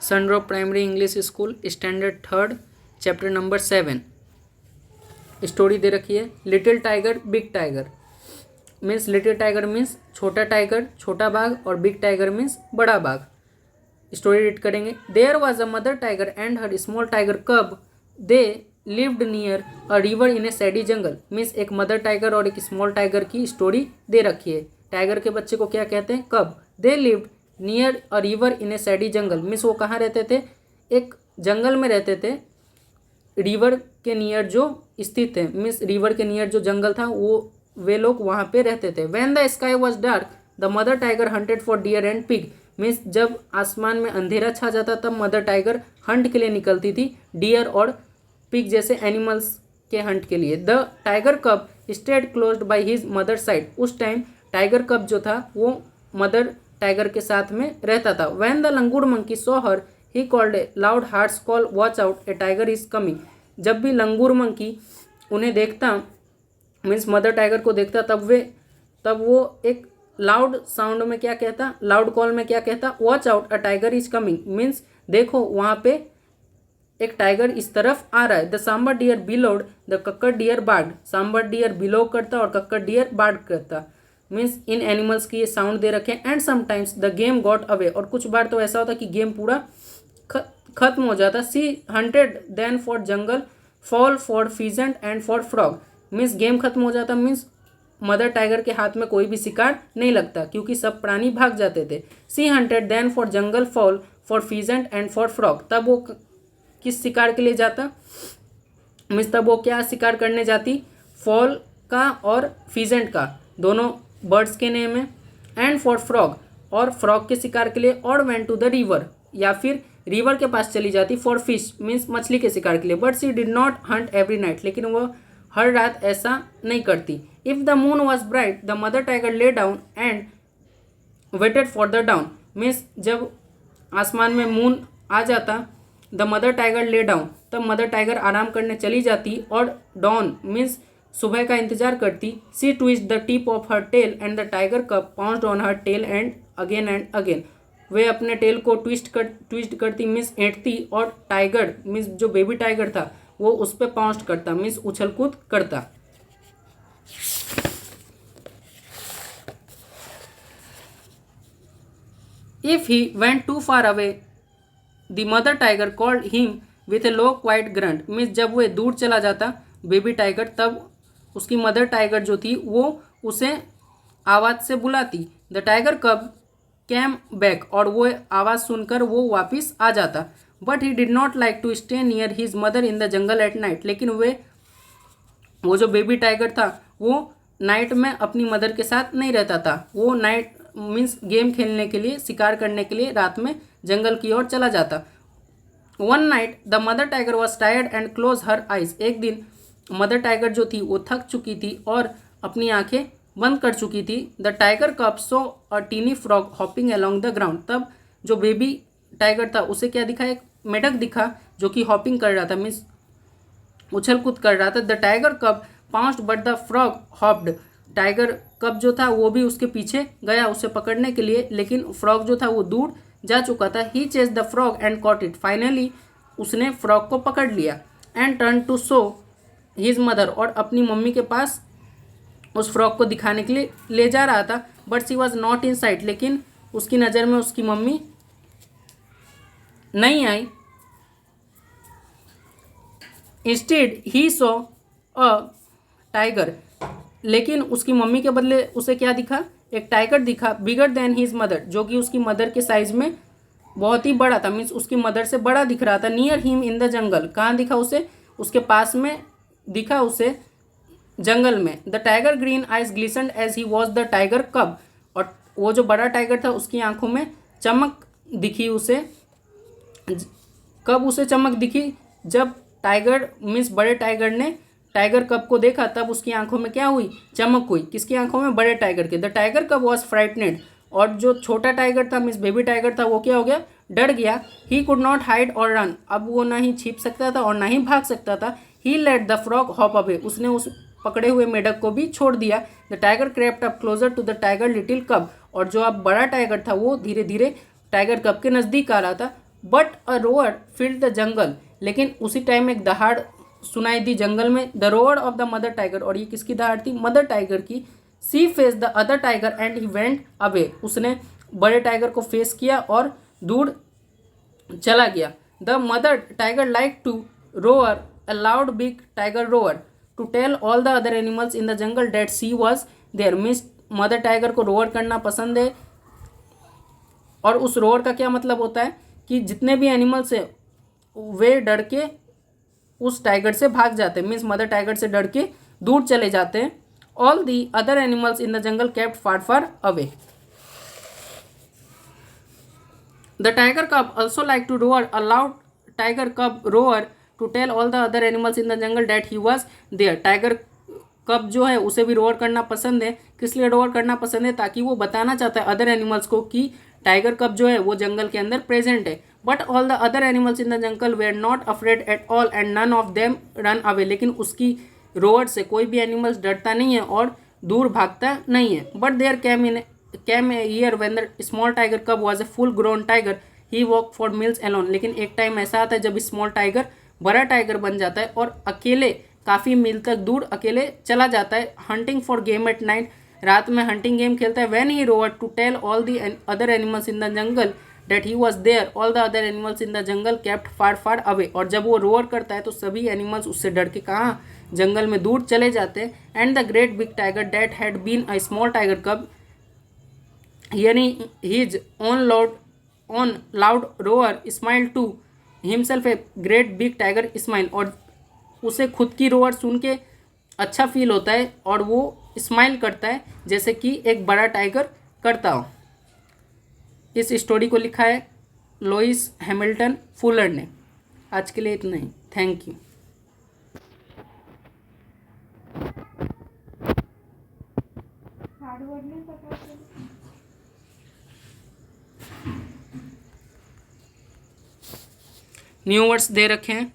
Sundrop primary English school standard third chapter number 7 story दे रखी है। Little tiger big tiger means little tiger means छोटा tiger छोटा बाघ और बिग टाइगर मीन्स बड़ा बाघ। स्टोरी रीड करेंगे। There was a mother tiger and her small tiger cub they lived near a river in a shady jungle. Means एक mother tiger और एक स्मॉल टाइगर की स्टोरी दे रखी है। टाइगर के बच्चे को क्या कहते हैं? कब। They lived near a river in a shady jungle means वो कहाँ रहते थे? एक जंगल में रहते थे। रिवर के नियर जो स्थित है मीन्स रिवर के नियर जो जंगल था वो वे लोग वहाँ पे रहते थे। When the sky was dark the mother tiger hunted for deer and pig means जब आसमान में अंधेरा छा जाता तब मदर टाइगर हंट के लिए निकलती थी डियर और पिग जैसे एनिमल्स के हंट के लिए। The tiger cub stayed closed by his mother side उस टाइम टाइगर कब जो था वो मदर टाइगर के साथ में रहता था। When the langur monkey saw her he called a loud hearts call watch out A tiger is coming. जब भी लंगूर मंकी उन्हें देखता मीन्स मदर टाइगर को देखता तब वो एक लाउड साउंड में क्या कहता? लाउड कॉल में क्या कहता? Watch out a tiger is coming means देखो वहाँ पे एक टाइगर इस तरफ आ रहा है। The sambar deer bellowed the kakar deer barked. Sambar deer bellow करता और कक्कड़ डियर बार्ड करता मीन्स इन एनिमल्स की ये साउंड दे रखे हैं। And sometimes the game got away और कुछ बार तो ऐसा होता कि गेम पूरा खत्म हो जाता। She hunted then for jungle fowl for pheasant and for frog means game खत्म हो जाता मीन्स मदर टाइगर के हाथ में कोई भी शिकार नहीं लगता क्योंकि सब प्राणी भाग जाते थे। She hunted then for jungle fowl for pheasant and for frog तब वो किस शिकार के लिए जाता? मीन्स तब वो क्या शिकार करने जाती? फॉल का और फिजेंट का दोनों बर्ड्स के नेम है। एंड फॉर फ्रॉग और फ्रॉग के शिकार के लिए। और वेंट टू द रिवर या फिर रिवर के पास चली जाती फॉर फिश मीन्स मछली के शिकार के लिए। But she did not hunt every night लेकिन वो हर रात ऐसा नहीं करती। If the moon was bright the mother tiger lay down and waited for the dawn means जब आसमान में मून आ जाता the mother tiger lay down तब मदर टाइगर आराम करने चली जाती और डाउन मीन्स सुबह का इंतजार करती। She twist the tip of her tail and the tiger cub pounced on her tail and again. वे अपने टेल को ट्विस्ट करती मीन्स ऐंठती और टाइगर मीन्स जो बेबी टाइगर था वो उस पर पाउंस्ड करता मीन्स उछल कूद करता। If he went too far away the mother tiger called him with a low quiet grunt means जब वो दूर चला जाता बेबी टाइगर तब उसकी मदर टाइगर जो थी वो उसे आवाज़ से बुलाती। The tiger cub came back और वो आवाज़ सुनकर वो वापस आ जाता। But he did not like to stay near his mother in the jungle at night लेकिन वो जो बेबी टाइगर था वो नाइट में अपनी मदर के साथ नहीं रहता था। वो नाइट मीन्स गेम खेलने के लिए शिकार करने के लिए रात में जंगल की ओर चला जाता। One night the mother tiger was tired and close her eyes. एक दिन मदर टाइगर जो थी वो थक चुकी थी और अपनी आंखें बंद कर चुकी थी। The tiger cub saw a tiny frog hopping along the ground तब जो बेबी टाइगर था उसे क्या दिखा? एक मेढक दिखा जो कि हॉपिंग कर रहा था मीन्स उछल कूद कर रहा था। The tiger cub pounced but the frog hopped. Tiger cub जो था वो भी उसके पीछे गया उसे पकड़ने के लिए लेकिन फ्रॉग जो था वो दूर जा चुका था। He chase the frog and caught it finally उसने फ्रॉग को पकड़ लिया। And turn to show his mother और अपनी मम्मी के पास उस फ्रॉग को दिखाने के लिए ले जा रहा था। But she was not in sight लेकिन उसकी नज़र में उसकी मम्मी नहीं आई। Instead he saw a tiger लेकिन उसकी मम्मी के बदले उसे क्या दिखा? एक टाइगर दिखा बिगर देन हिज मदर जो कि उसकी मदर के साइज में बहुत ही बड़ा था मीन्स उसकी मदर से बड़ा दिख रहा था। नियर हिम इन द जंगल कहाँ दिखा उसे? उसके पास में दिखा उसे जंगल में। The tiger green eyes glistened as he was the tiger cub और वो जो बड़ा टाइगर था उसकी आंखों में चमक दिखी उसे। कब उसे चमक दिखी? जब टाइगर मीन्स बड़े टाइगर ने टाइगर कब को देखा तब उसकी आंखों में क्या हुई? चमक हुई। किसकी आंखों में? बड़े टाइगर के। द टाइगर कब वॉज फ्राइटनेड और जो छोटा टाइगर था मीन्स बेबी टाइगर था वो क्या हो गया? डर गया। ही कुड नॉट हाइड और रन अब वो ना ही छिप सकता था और ना ही भाग सकता था। He let the frog hop away उसने उस पकड़े हुए मेढक को भी छोड़ दिया। The tiger crept up closer to the tiger little cub और जो अब बड़ा टाइगर था वो धीरे धीरे टाइगर कब के नज़दीक आ रहा था। But a roar filled the jungle, लेकिन उसी टाइम एक दहाड़ सुनाई दी जंगल में। The roar of the mother tiger, और ये किसकी दहाड़ थी? मदर टाइगर की। She face the other tiger and he went away, उसने बड़े टाइगर को फेस किया और दूर चला गया। The mother tiger like to roar a loud big tiger roar to tell all the other animals in the jungle that she was there, means mother tiger को roar करना पसंद है। और उस रोअर का क्या मतलब होता है कि जितने भी एनिमल्स है वे डर के उस टाइगर से भाग जाते हैं, मीन्स मदर टाइगर से डर के दूर चले जाते हैं। All the other animals in the jungle kept far far away. The tiger cub also liked to roar a loud tiger cub roar to tell all the other animals in the jungle that he was there. Tiger cub जो है उसे भी row or करना पसंद है। किस लिए row or करना पसंद है? ताकि वो बताना चाहता है अदर एनिमल्स को कि टाइगर कब जो है वो जंगल के अंदर प्रेजेंट है। But all the other animals in the jungle were not afraid at all and none of them run away, लेकिन उसकी रोअर से कोई भी एनिमल्स डरता नहीं है और दूर भागता नहीं है। But there came a year when the small tiger cub was a full grown tiger, he walked for meals alone, लेकिन एक टाइम ऐसा आता है जब स्मॉल टाइगर बड़ा टाइगर बन जाता है और अकेले काफ़ी मील तक दूर अकेले चला जाता है। Hunting for game at night, रात में हंटिंग गेम खेलता है। When he roar to tell all the other animals in the jungle that he was there, all the other animals in the jungle kept far far away, और जब वो row or करता है तो सभी एनिमल्स उससे डर के कहाँ जंगल में दूर चले जाते हैं। And the great big tiger that had been a small tiger cub hearing his own loud roar smiled to himself a great big tiger smile, और उसे खुद की रोअर सुन के अच्छा फील होता है और वो स्माइल करता है जैसे कि एक बड़ा टाइगर करता हो। इस स्टोरी को लिखा है लोइस हैमिल्टन फुलर ने। आज के लिए इतना ही, थैंक यू। न्यू वर्ड्स दे रखे हैं।